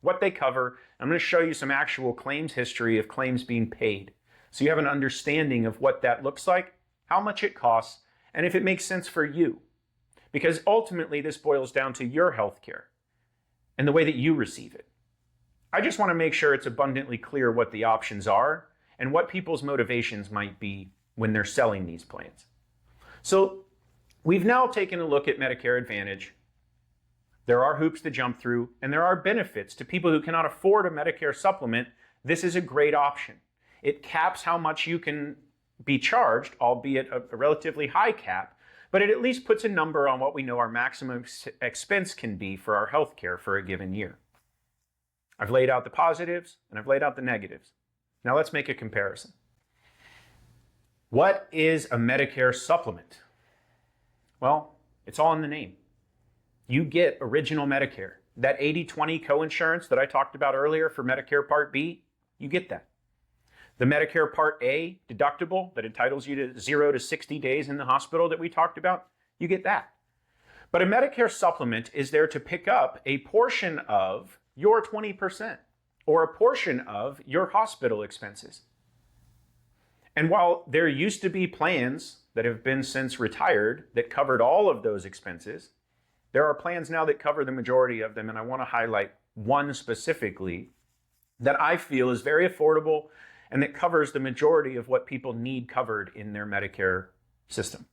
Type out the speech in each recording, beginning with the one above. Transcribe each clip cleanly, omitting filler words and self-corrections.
what they cover. I'm going to show you some actual claims history of claims being paid, so you have an understanding of what that looks like, how much it costs, and if it makes sense for you. Because ultimately, this boils down to your health care and the way that you receive it. I just want to make sure it's abundantly clear what the options are and what people's motivations might be when they're selling these plans. So we've now taken a look at Medicare Advantage. There are hoops to jump through, and there are benefits to people who cannot afford a Medicare supplement. This is a great option. It caps how much you can be charged, albeit a relatively high cap, but it at least puts a number on what we know our maximum expense can be for our health care for a given year. I've laid out the positives and I've laid out the negatives. Now let's make a comparison. What is a Medicare supplement? Well, it's all in the name. You get original Medicare. That 80-20 coinsurance that I talked about earlier for Medicare Part B, you get that. The Medicare Part A deductible that entitles you to 0 to 60 days in the hospital that we talked about, you get that. But a Medicare supplement is there to pick up a portion of your 20% or a portion of your hospital expenses. And while there used to be plans that have been since retired that covered all of those expenses, there are plans now that cover the majority of them, and I want to highlight one specifically that I feel is very affordable and that covers the majority of what people need covered in their Medicare system.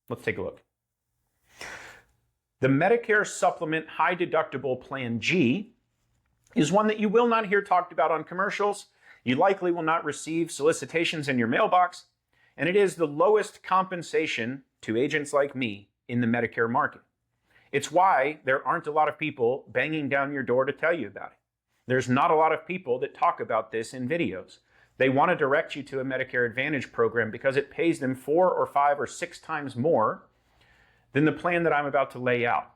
Let's take a look. The Medicare Supplement High Deductible Plan G is one that you will not hear talked about on commercials. You likely will not receive solicitations in your mailbox, and it is the lowest compensation to agents like me in the Medicare market. It's why there aren't a lot of people banging down your door to tell you about it. There's not a lot of people that talk about this in videos. They want to direct you to a Medicare Advantage program because it pays them 4 or 5 or 6 times more than the plan that I'm about to lay out.